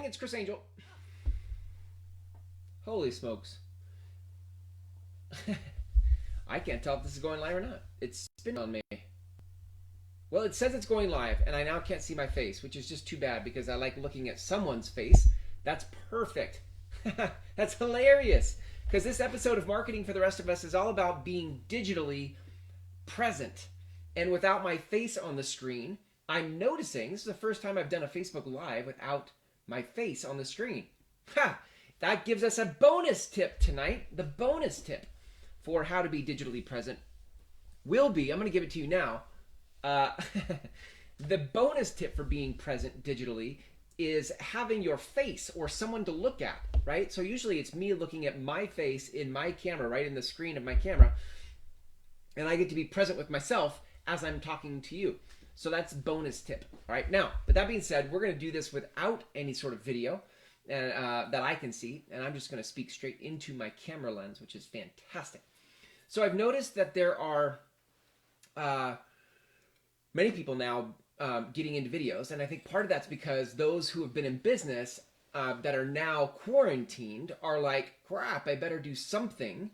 it's Chris Angel. Holy smokes. I can't tell if this is going live or not. It's spinning on me. Well, it says it's going live, and I now can't see my face, which is just too bad because I like looking at someone's face. That's perfect. That's hilarious. Because this episode of Marketing for the Rest of Us is all about being digitally present. And without my face on the screen, I'm noticing, this is the first time I've done a Facebook Live without my face on the screen. Ha! That gives us a bonus tip tonight. The bonus tip for how to be digitally present will be, I'm going to give it to you now. The bonus tip for being present digitally is having your face or someone to look at, right? So usually it's me looking at my face in my camera, right in the screen of my camera, and I get to be present with myself as I'm talking to you. So that's bonus tip. All right, now, with that being said, we're going to do this without any sort of video that I can see, and I'm just going to speak straight into my camera lens, which is fantastic. So I've noticed that there are many people now getting into videos, and I think part of that's because those who have been in business that are now quarantined are like, crap, I better do something.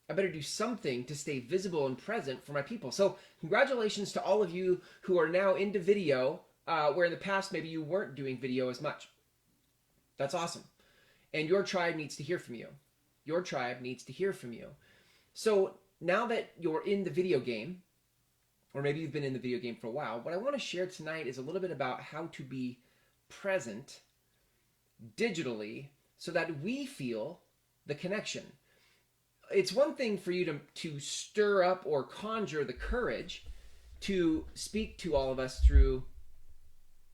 I better do something to stay visible and present for my people. So congratulations to all of you who are now into video, where in the past maybe you weren't doing video as much. That's awesome. And your tribe needs to hear from you. Your tribe needs to hear from you. So now that you're in the video game, or maybe you've been in the video game for a while, what I want to share tonight is a little bit about how to be present digitally so that we feel the connection. It's one thing for you to stir up or conjure the courage to speak to all of us through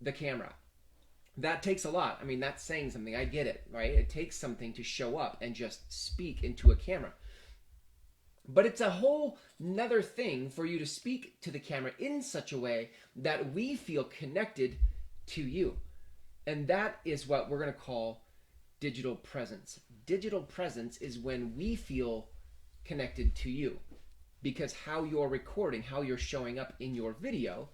the camera. That takes a lot. I mean, that's saying something. I get it, right? It takes something to show up and just speak into a camera. But it's a whole nother thing for you to speak to the camera in such a way that we feel connected to you. And that is what we're going to call digital presence. Digital presence is when we feel connected to you, because how you're recording, how you're showing up in your video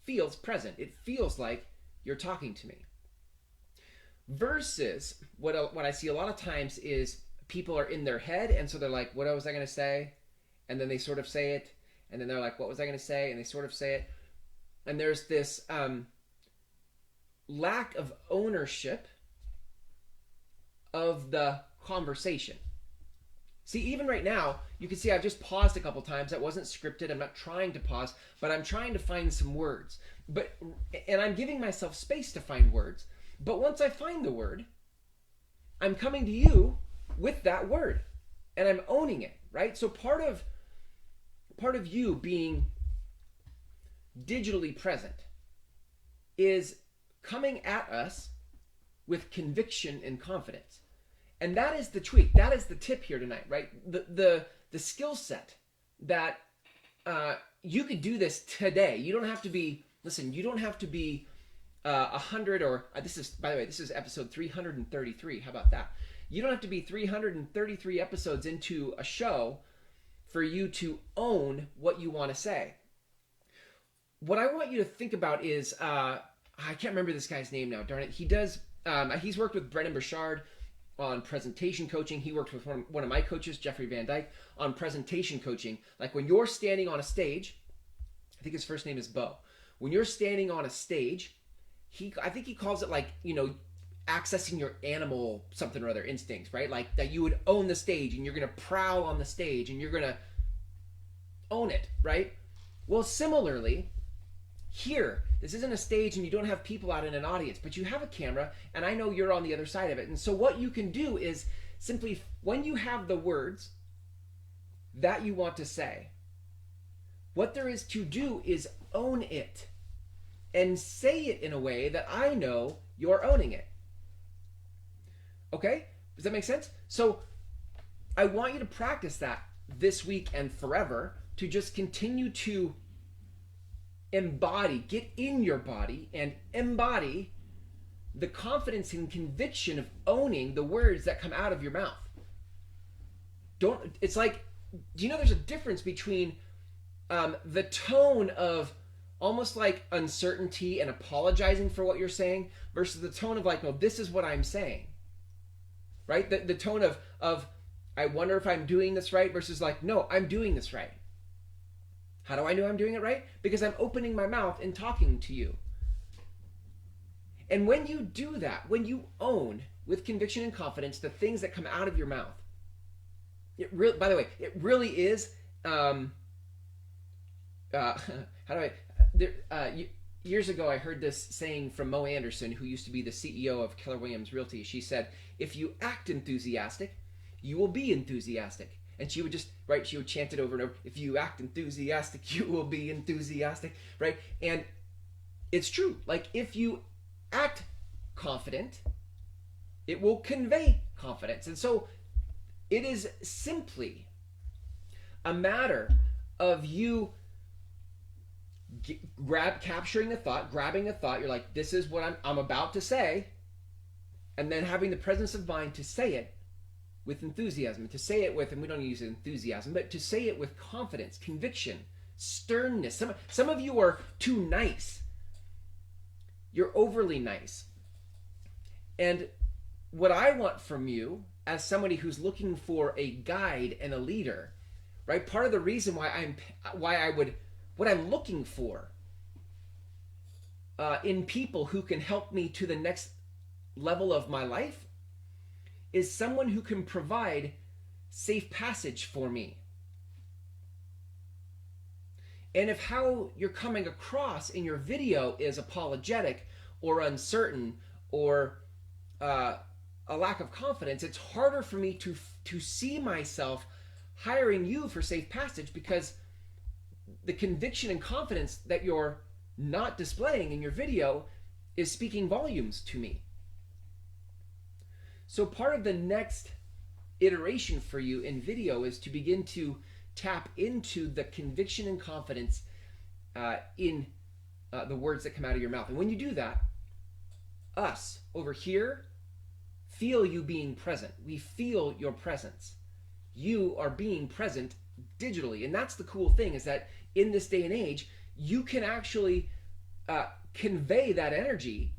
feels present. It feels like you're talking to me. Versus what I see a lot of times is people are in their head, and so they're like, what was I going to say? And then they sort of say it, and then they're like, what was I going to say? And they sort of say it. And there's this lack of ownership of the conversation. See, even right now, you can see I've just paused a couple times. That wasn't scripted. I'm not trying to pause, but I'm trying to find some words. And I'm giving myself space to find words. But once I find the word, I'm coming to you with that word, and I'm owning it, right? So part of you being digitally present is coming at us with conviction and confidence. And that is the tweak. That is the tip here tonight, right? The skill set that you could do this today. You don't have to be, listen, you don't have to be 100 or, this is, by the way, this is episode 333. How about that? You don't have to be 333 episodes into a show for you to own what you want to say. What I want you to think about is, I can't remember this guy's name now, darn it. He's worked with Brendan Burchard on presentation coaching. He worked with one of my coaches, Jeffrey Van Dyke, on presentation coaching. Like when you're standing on a stage, I think his first name is Bo. When you're standing on a stage, I think he calls it like, accessing your animal something or other instincts, right? Like that you would own the stage and you're going to prowl on the stage and you're going to own it, right? Well, similarly, here, this isn't a stage and you don't have people out in an audience, but you have a camera and I know you're on the other side of it. And so what you can do is simply, when you have the words that you want to say, what there is to do is own it and say it in a way that I know you're owning it. Okay? Does that make sense? So I want you to practice that this week and forever, to just continue to embody, get in your body and embody the confidence and conviction of owning the words that come out of your mouth. It's like, do you know there's a difference between the tone of almost like uncertainty and apologizing for what you're saying, versus the tone of like, no, this is what I'm saying. Right? The tone of I wonder if I'm doing this right, versus like, no, I'm doing this right. How do I know I'm doing it right? Because I'm opening my mouth and talking to you. And when you do that, when you own with conviction and confidence the things that come out of your mouth, by the way, it really is. Years ago, I heard this saying from Mo Anderson, who used to be the CEO of Keller Williams Realty. She said, "If you act enthusiastic, you will be enthusiastic." And she would just, right, she would chant it over and over. If you act enthusiastic, you will be enthusiastic, right? And it's true. Like, if you act confident, it will convey confidence. And so it is simply a matter of you capturing a thought, grabbing a thought. You're like, this is what I'm about to say. And then having the presence of mind to say it with enthusiasm, to say it with, and we don't use enthusiasm, but to say it with confidence, conviction, sternness. Some of you are too nice. You're overly nice. And what I want from you, as somebody who's looking for a guide and a leader, right? Part of the reason what I'm looking for in people who can help me to the next level of my life is someone who can provide safe passage for me. And if how you're coming across in your video is apologetic or uncertain or a lack of confidence, it's harder for me to see myself hiring you for safe passage, because the conviction and confidence that you're not displaying in your video is speaking volumes to me. So part of the next iteration for you in video is to begin to tap into the conviction and confidence in the words that come out of your mouth. And when you do that, us over here feel you being present. We feel your presence. You are being present digitally. And that's the cool thing, is that in this day and age, you can actually convey that energy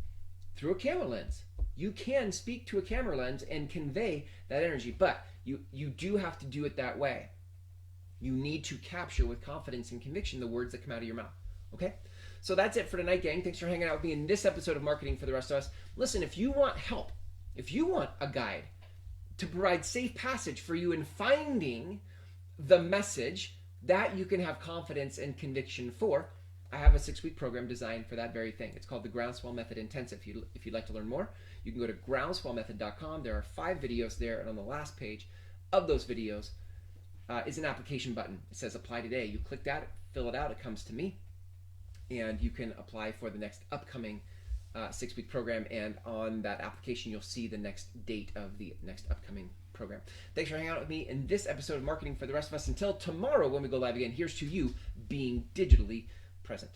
through a camera lens. You can speak to a camera lens and convey that energy, but you do have to do it that way. You need to capture with confidence and conviction the words that come out of your mouth. Okay? So that's it for tonight, gang. Thanks for hanging out with me in this episode of Marketing for the Rest of Us. Listen, if you want help, if you want a guide to provide safe passage for you in finding the message that you can have confidence and conviction for, I have a 6-week program designed for that very thing. It's called the Groundswell Method Intensive. If you'd like to learn more, you can go to groundswellmethod.com. There are 5 videos there, and on the last page of those videos is an application button. It says apply today. You click that, fill it out, it comes to me, and you can apply for the next upcoming 6-week program. And on that application, you'll see the next date of the next upcoming program. Thanks for hanging out with me in this episode of Marketing for the Rest of Us. Until tomorrow when we go live again, here's to you being digitally present.